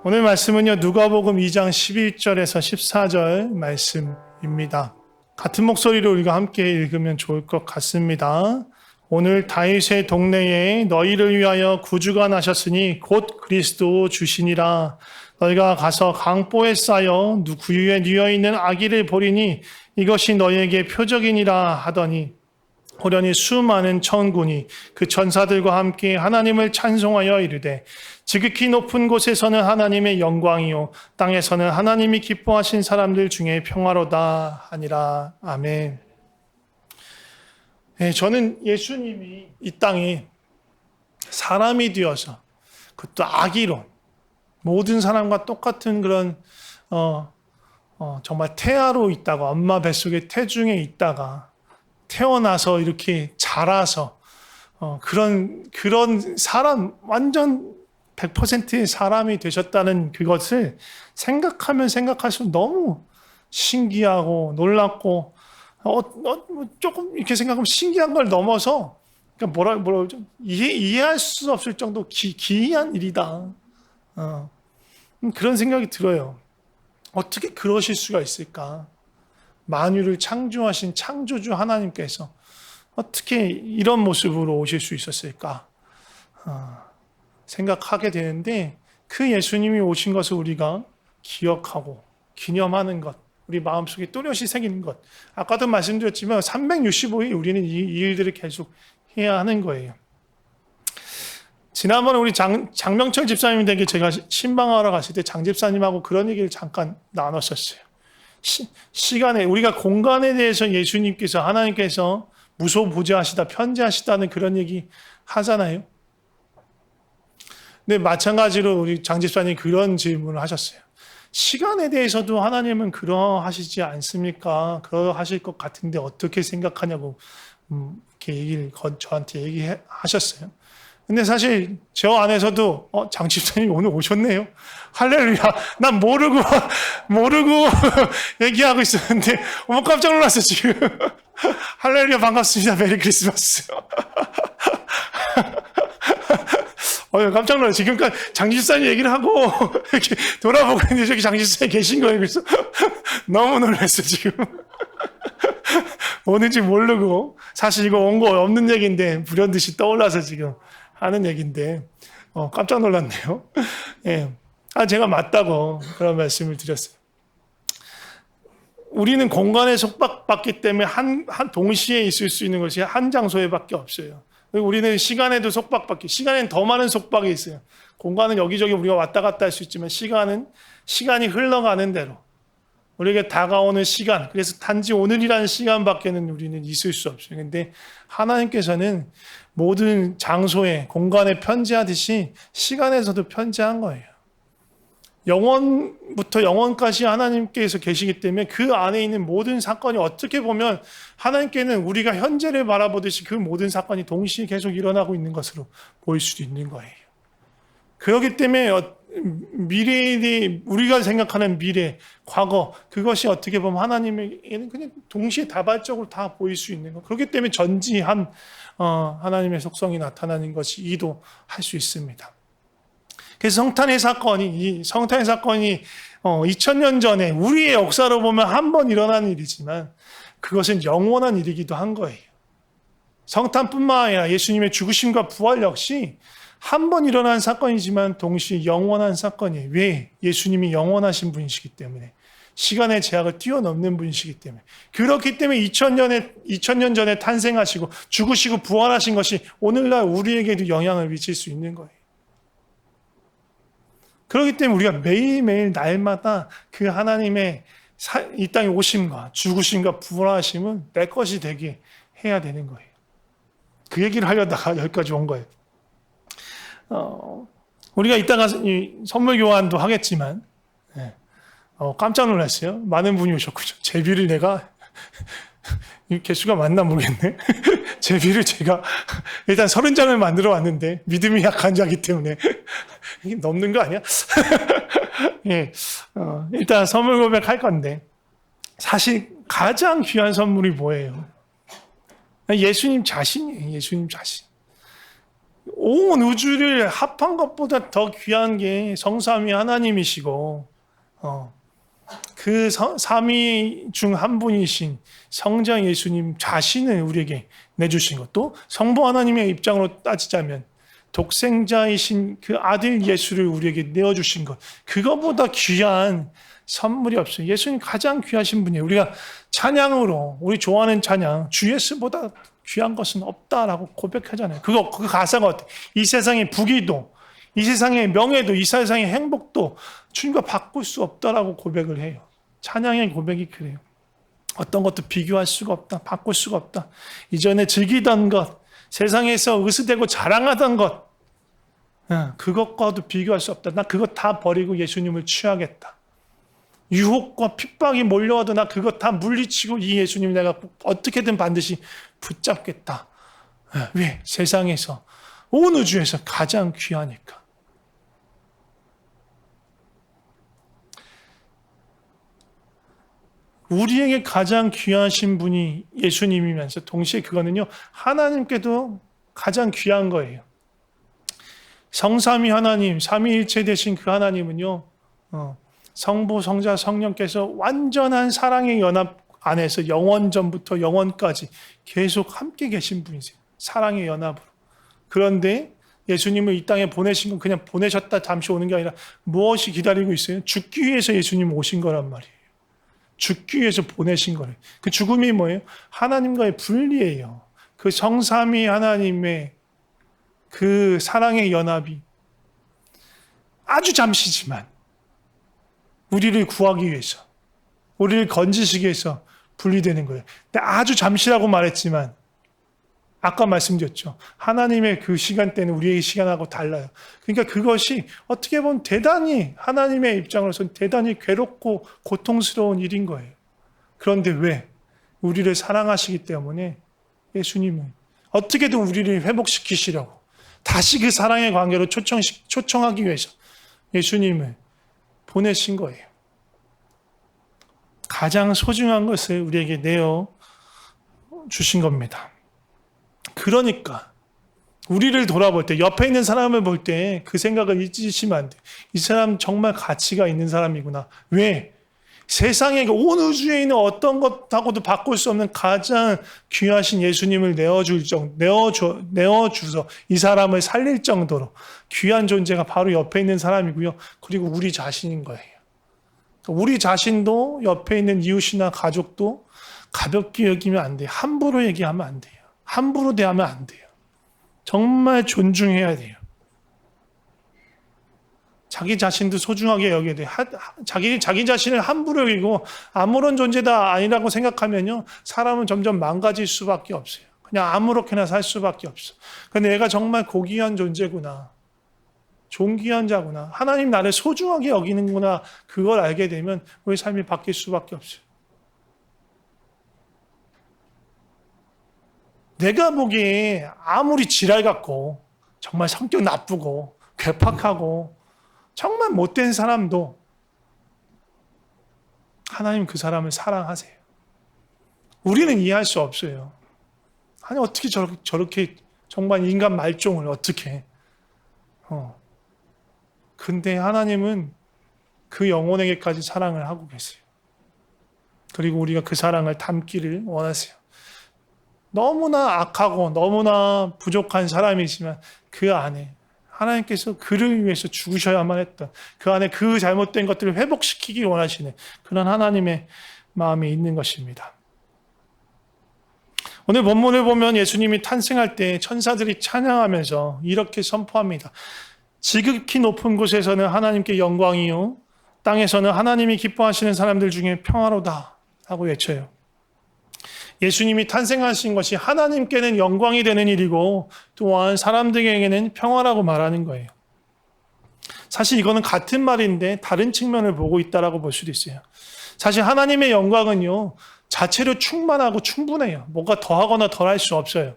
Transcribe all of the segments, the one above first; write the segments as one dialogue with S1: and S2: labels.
S1: 오늘 말씀은요, 누가복음 2장 11절에서 14절 말씀입니다. 같은 목소리로 우리가 함께 읽으면 좋을 것 같습니다. 오늘 다윗의 동네에 너희를 위하여 구주가 나셨으니 곧 그리스도 주시니라. 너희가 가서 강보에 쌓여 구유에 뉘어있는 아기를 보리니 이것이 너희에게 표적이니라 하더니 호련히 수많은 천군이 그 천사들과 함께 하나님을 찬송하여 이르되 지극히 높은 곳에서는 하나님의 영광이요 땅에서는 하나님이 기뻐하신 사람들 중에 평화로다 하니라. 아멘. 네, 저는 예수님이 이 땅에 사람이 되어서 그것도 아기로 모든 사람과 똑같은 그런 정말 태아로 있다가 엄마 뱃속에 태중에 있다가 태어나서 이렇게 자라서 그런 사람 완전 100%의 사람이 되셨다는 그것을 생각하면 생각할수록 너무 신기하고 놀랍고 조금 이렇게 생각하면 신기한 걸 넘어서 그러니까 뭐라 좀 이해할 수 없을 정도 기이한 일이다. 그런 생각이 들어요. 어떻게 그러실 수가 있을까? 만유를 창조하신 창조주 하나님께서 어떻게 이런 모습으로 오실 수 있었을까? 생각하게 되는데 그 예수님이 오신 것을 우리가 기억하고 기념하는 것, 우리 마음속에 또렷이 새기는 것. 아까도 말씀드렸지만 365일 우리는 이 일들을 계속 해야 하는 거예요. 지난번에 우리 장명철 집사님에게 제가 신방하러 갔을 때 장 집사님하고 그런 얘기를 잠깐 나눴었어요. 시간에 우리가 공간에 대해서 예수님께서 하나님께서 무소부재하시다 편재하시다는 그런 얘기 하잖아요. 근데 마찬가지로 우리 장 집사님이 그런 질문을 하셨어요. 시간에 대해서도 하나님은 그러하시지 않습니까? 그러하실 것 같은데 어떻게 생각하냐고 이렇게 저한테 얘기하셨어요. 근데 사실 저 안에서도 장 집사님 오늘 오셨네요. 할렐루야. 난 모르고 얘기하고 있었는데 깜짝 놀랐어 지금. 할렐루야 반갑습니다. 메리 크리스마스. 깜짝 놀랐어요. 지금까지 장 집사님 얘기를 하고 이렇게 돌아보고 있는데 저기 장 집사님 계신 거예요. 그래서 너무 놀랐어 지금. 오는지 모르고 사실 이거 온 거 없는 얘기인데 불현듯이 떠올라서 지금 하는 얘기인데 깜짝 놀랐네요. 예. 제가 맞다고 그런 말씀을 드렸어요. 우리는 공간에 속박받기 때문에 한 동시에 있을 수 있는 것이 한 장소에밖에 없어요. 우리는 시간에도 속박받기, 시간에는 더 많은 속박이 있어요. 공간은 여기저기 우리가 왔다 갔다 할 수 있지만 시간이 흘러가는 대로 우리에게 다가오는 시간, 그래서 단지 오늘이라는 시간밖에는 우리는 있을 수 없어요. 근데 하나님께서는 모든 장소에, 공간에 편재하듯이 시간에서도 편재한 거예요. 영원부터 영원까지 하나님께서 계시기 때문에 그 안에 있는 모든 사건이 어떻게 보면 하나님께는 우리가 현재를 바라보듯이 그 모든 사건이 동시에 계속 일어나고 있는 것으로 보일 수도 있는 거예요. 그렇기 때문에 미래에 우리가 생각하는 미래, 과거 그것이 어떻게 보면 하나님에게는 그냥 동시에 다발적으로 다 보일 수 있는 것. 그렇기 때문에 전지한 하나님의 속성이 나타나는 것이 이도할 수 있습니다. 그래서 성탄의 사건이 2000년 전에 우리의 역사로 보면 한 번 일어난 일이지만 그것은 영원한 일이기도 한 거예요. 성탄뿐만 아니라 예수님의 죽으심과 부활 역시 한 번 일어난 사건이지만 동시에 영원한 사건이에요. 왜? 예수님이 영원하신 분이시기 때문에. 시간의 제약을 뛰어넘는 분이시기 때문에. 그렇기 때문에 2000년 전에 탄생하시고 죽으시고 부활하신 것이 오늘날 우리에게도 영향을 미칠 수 있는 거예요. 그렇기 때문에 우리가 매일매일 날마다 그 하나님의 이 땅에 오심과 죽으심과 부활하심은 내 것이 되게 해야 되는 거예요. 그 얘기를 하려다가 여기까지 온 거예요. 우리가 이따가 선물 교환도 하겠지만 깜짝 놀랐어요. 많은 분이 오셨군요. 제비를 내가 개수가 맞나 모르겠네. 제비를 제가 일단 30장을 만들어 왔는데 믿음이 약한 자이기 때문에 이게 넘는 거 아니야? 예, 일단 선물 고백할 건데 사실 가장 귀한 선물이 뭐예요? 예수님 자신이에요. 예수님 자신. 온 우주를 합한 것보다 더 귀한 게 성삼위 하나님이시고 그 삼위 중 한 분이신 성자 예수님 자신을 우리에게 내주신 것도 성부 하나님의 입장으로 따지자면 독생자이신 그 아들 예수를 우리에게 내어주신 것, 그거보다 귀한 선물이 없어요. 예수님 가장 귀하신 분이에요. 우리가 찬양으로 우리 좋아하는 찬양 주 예수보다 귀한 것은 없다라고 고백하잖아요. 그 가사가 어때? 이 세상의 부귀도, 이 세상의 명예도, 이 세상의 행복도 주님과 바꿀 수 없다라고 고백을 해요. 찬양의 고백이 그래요. 어떤 것도 비교할 수가 없다. 바꿀 수가 없다. 이전에 즐기던 것, 세상에서 의스대고 자랑하던 것, 그것과도 비교할 수 없다. 나 그것 다 버리고 예수님을 취하겠다. 유혹과 핍박이 몰려와도 나 그것 다 물리치고 이 예수님 내가 어떻게든 반드시 붙잡겠다. 왜? 세상에서, 온 우주에서 가장 귀하니까. 우리에게 가장 귀하신 분이 예수님이면서 동시에 그거는요, 하나님께도 가장 귀한 거예요. 성삼위 하나님, 삼위일체 되신 그 하나님은요, 성부, 성자, 성령께서 완전한 사랑의 연합 안에서 영원 전부터 영원까지 계속 함께 계신 분이세요. 사랑의 연합으로. 그런데 예수님을 이 땅에 보내신 건 그냥 보내셨다 잠시 오는 게 아니라 무엇이 기다리고 있어요? 죽기 위해서 예수님 오신 거란 말이에요. 죽기 위해서 보내신 거예요. 그 죽음이 뭐예요? 하나님과의 분리예요. 그 성삼위 하나님의 그 사랑의 연합이 아주 잠시지만 우리를 구하기 위해서, 우리를 건지시기 위해서 분리되는 거예요. 근데 아주 잠시라고 말했지만 아까 말씀드렸죠. 하나님의 그 시간대는 우리의 시간하고 달라요. 그러니까 그것이 어떻게 보면 대단히 하나님의 입장으로서는 대단히 괴롭고 고통스러운 일인 거예요. 그런데 왜? 우리를 사랑하시기 때문에 예수님은 어떻게든 우리를 회복시키시려고 다시 그 사랑의 관계로 초청하기 위해서 예수님을 보내신 거예요. 가장 소중한 것을 우리에게 내어 주신 겁니다. 그러니까 우리를 돌아볼 때, 옆에 있는 사람을 볼 때 그 생각을 잊으시면 안 돼요. 이 사람 정말 가치가 있는 사람이구나. 왜? 세상에 온 우주에 있는 어떤 것하고도 바꿀 수 없는 가장 귀하신 예수님을 내어주서 이 사람을 살릴 정도로 귀한 존재가 바로 옆에 있는 사람이고요. 그리고 우리 자신인 거예요. 우리 자신도 옆에 있는 이웃이나 가족도 가볍게 여기면 안 돼요. 함부로 얘기하면 안 돼요. 함부로 대하면 안 돼요. 정말 존중해야 돼요. 자기 자신도 소중하게 여겨야 돼요. 자기 자신을 함부로 여기고 아무런 존재다 아니라고 생각하면요, 사람은 점점 망가질 수밖에 없어요. 그냥 아무렇게나 살 수밖에 없어. 근데 내가 정말 고귀한 존재구나, 존귀한 자구나, 하나님 나를 소중하게 여기는구나, 그걸 알게 되면 우리 삶이 바뀔 수밖에 없어요. 내가 보기에 아무리 지랄 같고 정말 성격 나쁘고 괴팍하고 정말 못된 사람도 하나님 그 사람을 사랑하세요. 우리는 이해할 수 없어요. 아니 어떻게 저렇게 정말 인간 말종을 어떻게 근데 하나님은 그 영혼에게까지 사랑을 하고 계세요. 그리고 우리가 그 사랑을 담기를 원하세요. 너무나 악하고 너무나 부족한 사람이지만 그 안에 하나님께서 그를 위해서 죽으셔야만 했던, 그 안에 그 잘못된 것들을 회복시키기 원하시는 그런 하나님의 마음이 있는 것입니다. 오늘 본문을 보면 예수님이 탄생할 때 천사들이 찬양하면서 이렇게 선포합니다. 지극히 높은 곳에서는 하나님께 영광이요, 땅에서는 하나님이 기뻐하시는 사람들 중에 평화로다 하고 외쳐요. 예수님이 탄생하신 것이 하나님께는 영광이 되는 일이고 또한 사람들에게는 평화라고 말하는 거예요. 사실 이거는 같은 말인데 다른 측면을 보고 있다라고 볼 수도 있어요. 사실 하나님의 영광은요, 자체로 충만하고 충분해요. 뭔가 더하거나 덜할 수 없어요.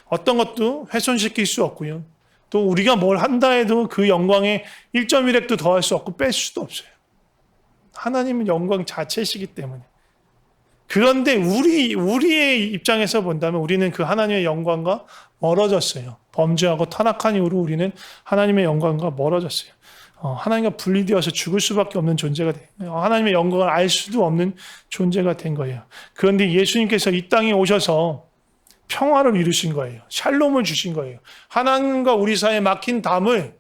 S1: 어떤 것도 훼손시킬 수 없고요. 또 우리가 뭘 한다 해도 그 영광에 1.1획도 더할 수 없고 뺄 수도 없어요. 하나님은 영광 자체시기 때문에. 그런데 우리의 입장에서 본다면 우리는 그 하나님의 영광과 멀어졌어요. 범죄하고 타락한 이후로 우리는 하나님의 영광과 멀어졌어요. 하나님과 분리되어서 죽을 수밖에 없는 존재가 된 거예요. 하나님의 영광을 알 수도 없는 존재가 된 거예요. 그런데 예수님께서 이 땅에 오셔서 평화를 이루신 거예요. 샬롬을 주신 거예요. 하나님과 우리 사이에 막힌 담을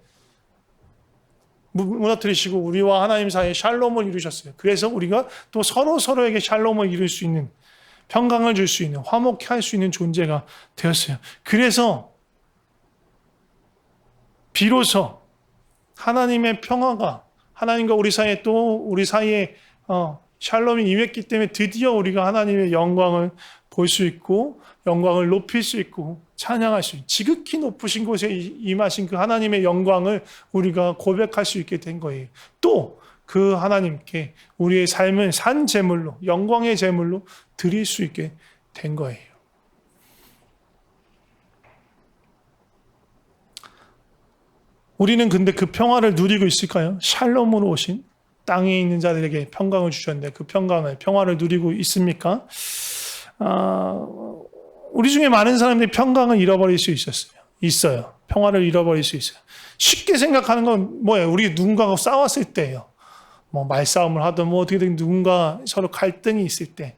S1: 무너뜨리시고 우리와 하나님 사이에 샬롬을 이루셨어요. 그래서 우리가 또 서로에게 샬롬을 이룰 수 있는, 평강을 줄 수 있는, 화목케 할 수 있는 존재가 되었어요. 그래서 비로소 하나님의 평화가 하나님과 우리 사이에 또 우리 사이에 샬롬이 임했기 때문에 드디어 우리가 하나님의 영광을 볼 수 있고 영광을 높일 수 있고 찬양할 수 있고 지극히 높으신 곳에 임하신 그 하나님의 영광을 우리가 고백할 수 있게 된 거예요. 또 그 하나님께 우리의 삶을 산 제물로, 영광의 제물로 드릴 수 있게 된 거예요. 우리는 근데 그 평화를 누리고 있을까요? 샬롬으로 오신 땅에 있는 자들에게 평강을 주셨는데 그 평화를 누리고 있습니까? 우리 중에 많은 사람들이 평강을 잃어버릴 수 있어요. 평화를 잃어버릴 수 있어요. 쉽게 생각하는 건 뭐예요? 우리 누군가가 싸웠을 때예요. 뭐 말싸움을 하든 뭐 어떻게든 누군가 서로 갈등이 있을 때,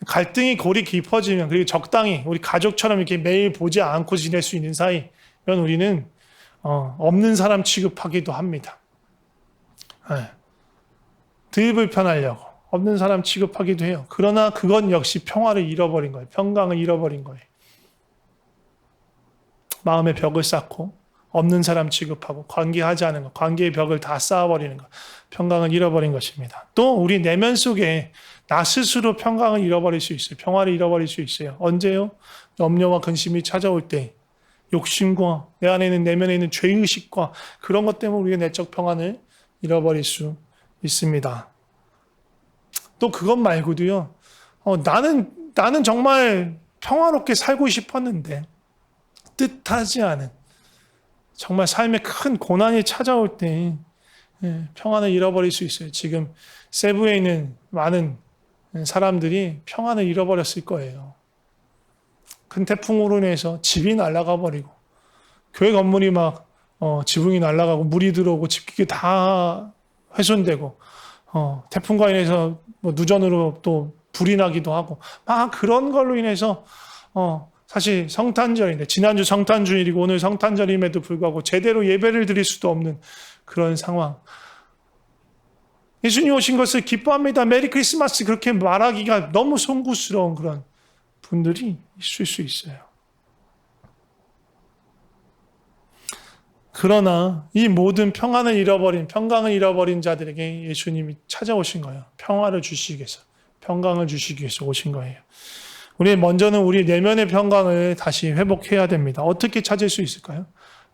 S1: 갈등이 골이 깊어지면, 그리고 적당히 우리 가족처럼 이렇게 매일 보지 않고 지낼 수 있는 사이면 우리는 없는 사람 취급하기도 합니다. 네. 덜 불편하려고 없는 사람 취급하기도 해요. 그러나 그건 역시 평화를 잃어버린 거예요. 평강을 잃어버린 거예요. 마음의 벽을 쌓고 없는 사람 취급하고 관계하지 않은 것, 관계의 벽을 다 쌓아버리는 것, 평강을 잃어버린 것입니다. 또 우리 내면 속에 나 스스로 평강을 잃어버릴 수 있어요. 평화를 잃어버릴 수 있어요. 언제요? 염려와 근심이 찾아올 때, 욕심과 내 안에 있는 내면에 있는 죄의식과 그런 것 때문에 우리가 내적 평안을 잃어버릴 수 있습니다. 또 그것 말고도요. 나는 정말 평화롭게 살고 싶었는데 뜻하지 않은 정말 삶에 큰 고난이 찾아올 때 평안을 잃어버릴 수 있어요. 지금 세부에 있는 많은 사람들이 평안을 잃어버렸을 거예요. 큰 태풍으로 인해서 집이 날아가 버리고 교회 건물이 막 지붕이 날아가고 물이 들어오고 집기가 다 훼손되고 태풍과 인해서 뭐 누전으로 또 불이 나기도 하고 막 그런 걸로 인해서 사실 성탄절인데 지난주 성탄주일이고 오늘 성탄절임에도 불구하고 제대로 예배를 드릴 수도 없는 그런 상황. 예수님 오신 것을 기뻐합니다. 메리 크리스마스 그렇게 말하기가 너무 송구스러운 그런 분들이 있을 수 있어요. 그러나 이 모든 평강을 잃어버린 자들에게 예수님이 찾아오신 거예요. 평화를 주시기 위해서, 평강을 주시기 위해서 오신 거예요. 먼저는 우리 내면의 평강을 다시 회복해야 됩니다. 어떻게 찾을 수 있을까요?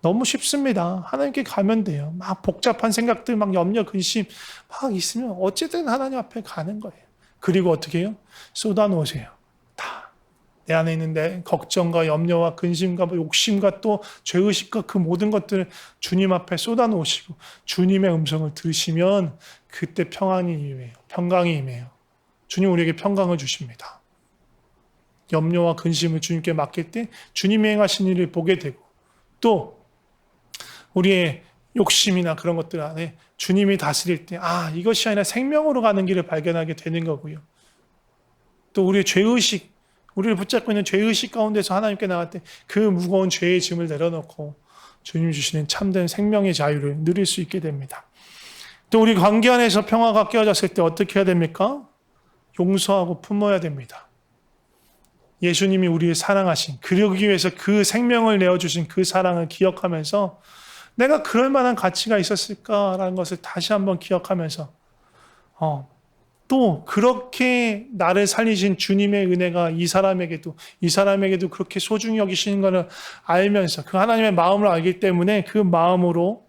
S1: 너무 쉽습니다. 하나님께 가면 돼요. 막 복잡한 생각들, 막 염려, 근심 막 있으면 어쨌든 하나님 앞에 가는 거예요. 그리고 어떻게 해요? 쏟아놓으세요. 다. 내 안에 있는 내 걱정과 염려와 근심과 욕심과 또 죄의식과 그 모든 것들을 주님 앞에 쏟아놓으시고 주님의 음성을 들으시면 그때 평강이 임해요. 주님 우리에게 평강을 주십니다. 염려와 근심을 주님께 맡길 때 주님이 행하신 일을 보게 되고 또 우리의 욕심이나 그런 것들 안에 주님이 다스릴 때 이것이 아니라 생명으로 가는 길을 발견하게 되는 거고요. 또 우리의 죄의식, 우리를 붙잡고 있는 죄의식 가운데서 하나님께 나갈 때 그 무거운 죄의 짐을 내려놓고 주님 주시는 참된 생명의 자유를 누릴 수 있게 됩니다. 또 우리 관계 안에서 평화가 깨어졌을 때 어떻게 해야 됩니까? 용서하고 품어야 됩니다. 예수님이 우리를 사랑하신, 그러기 위해서 그 생명을 내어주신 그 사랑을 기억하면서 내가 그럴 만한 가치가 있었을까라는 것을 다시 한번 기억하면서 또 그렇게 나를 살리신 주님의 은혜가 이 사람에게도 그렇게 소중히 여기시는 것을 알면서 그 하나님의 마음을 알기 때문에 그 마음으로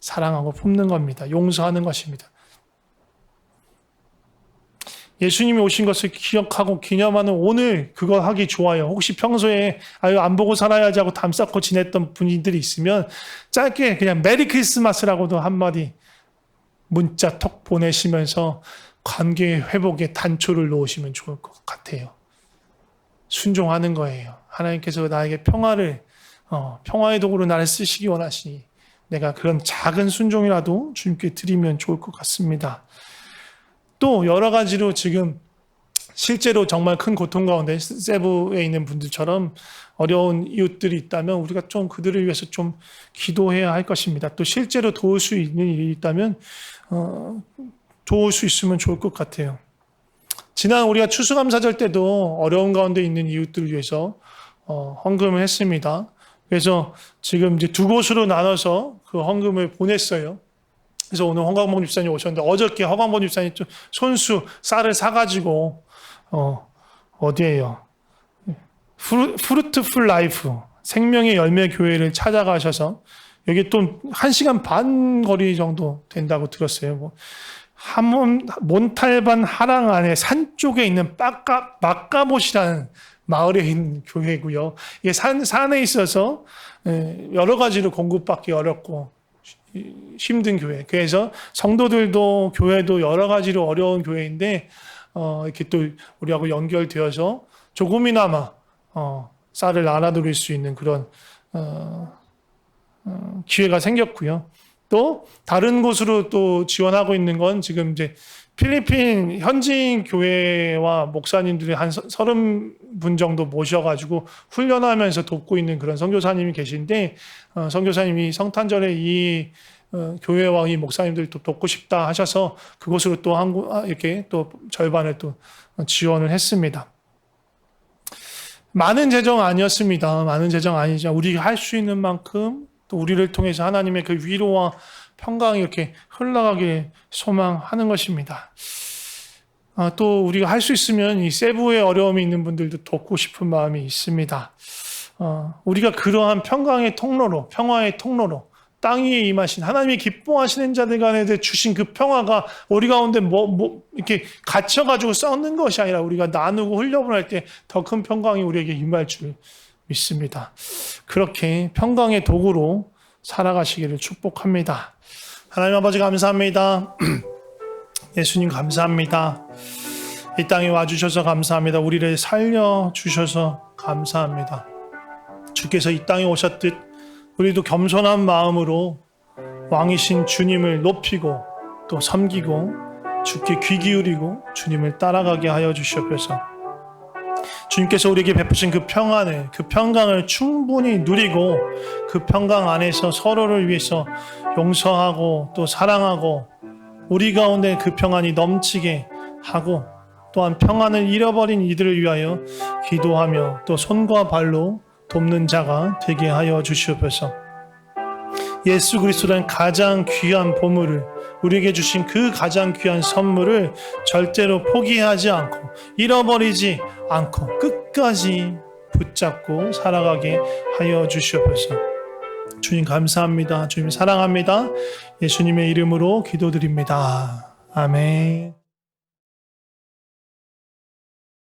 S1: 사랑하고 품는 겁니다. 용서하는 것입니다. 예수님이 오신 것을 기억하고 기념하는 오늘 그거 하기 좋아요. 혹시 평소에 안 보고 살아야지 하고 담 쌓고 지냈던 분들이 있으면 짧게 그냥 메리 크리스마스라고도 한마디 문자 톡 보내시면서 관계 회복에 단초를 놓으시면 좋을 것 같아요. 순종하는 거예요. 하나님께서 나에게 평화의 도구로 나를 쓰시기 원하시니 내가 그런 작은 순종이라도 주님께 드리면 좋을 것 같습니다. 또 여러 가지로 지금 실제로 정말 큰 고통 가운데 세부에 있는 분들처럼 어려운 이웃들이 있다면 우리가 좀 그들을 위해서 좀 기도해야 할 것입니다. 또 실제로 도울 수 있는 일이 있다면 도울 수 있으면 좋을 것 같아요. 지난 우리가 추수감사절 때도 어려운 가운데 있는 이웃들을 위해서 헌금을 했습니다. 그래서 지금 이제 두 곳으로 나눠서 그 헌금을 보냈어요. 그래서 오늘 허광봉 집사님 오셨는데 어저께 허광봉 집사님 좀 손수 쌀을 사가지고 어디에요? 프루트풀 라이프 생명의 열매 교회를 찾아가셔서 여기 또 1시간 반 거리 정도 된다고 들었어요. 몬탈반 하랑 안에 산 쪽에 있는 마카봇이라는 마을에 있는 교회고요. 이게 산에 있어서 여러 가지로 공급받기 어렵고 힘든 교회. 그래서 성도들도 교회도 여러 가지로 어려운 교회인데 이렇게 또 우리하고 연결되어서 조금이나마 쌀을 나눠드릴 수 있는 그런 기회가 생겼고요. 또 다른 곳으로 또 지원하고 있는 건 지금 이제 필리핀 현지인 교회와 목사님들이 한 30분 정도 모셔가지고 훈련하면서 돕고 있는 그런 선교사님이 계신데 선교사님이 성탄절에 이 교회와 이 목사님들 또 돕고 싶다 하셔서 그곳으로 또 이렇게 또 절반을 또 지원을 했습니다. 많은 재정 아니었습니다. 많은 재정 아니죠. 우리가 할 수 있는 만큼 또 우리를 통해서 하나님의 그 위로와 평강이 이렇게 흘러가길 소망하는 것입니다. 또 우리가 할 수 있으면 이 세부에 어려움이 있는 분들도 돕고 싶은 마음이 있습니다. 우리가 그러한 평강의 통로로, 평화의 통로로 땅 위에 임하신 하나님이 기뻐하시는 자들 간에 주신 그 평화가 우리 가운데 이렇게 갇혀가지고 썩는 것이 아니라 우리가 나누고 흘려보낼 때 더 큰 평강이 우리에게 임할 줄 믿습니다. 그렇게 평강의 도구로 살아가시기를 축복합니다. 하나님 아버지 감사합니다. 예수님 감사합니다. 이 땅에 와주셔서 감사합니다. 우리를 살려주셔서 감사합니다. 주께서 이 땅에 오셨듯 우리도 겸손한 마음으로 왕이신 주님을 높이고 또 섬기고 주께 귀 기울이고 주님을 따라가게 하여 주시옵소서. 주님께서 우리에게 베푸신 그 평강을 충분히 누리고 그 평강 안에서 서로를 위해서 용서하고 또 사랑하고 우리 가운데 그 평안이 넘치게 하고 또한 평안을 잃어버린 이들을 위하여 기도하며 또 손과 발로 돕는 자가 되게 하여 주시옵소서. 예수 그리스도는 가장 귀한 보물을 우리에게 주신 그 가장 귀한 선물을 절대로 포기하지 않고 잃어버리지 않고 끝까지 붙잡고 살아가게 하여 주시옵소서. 주님 감사합니다. 주님 사랑합니다. 예수님의 이름으로 기도드립니다. 아멘.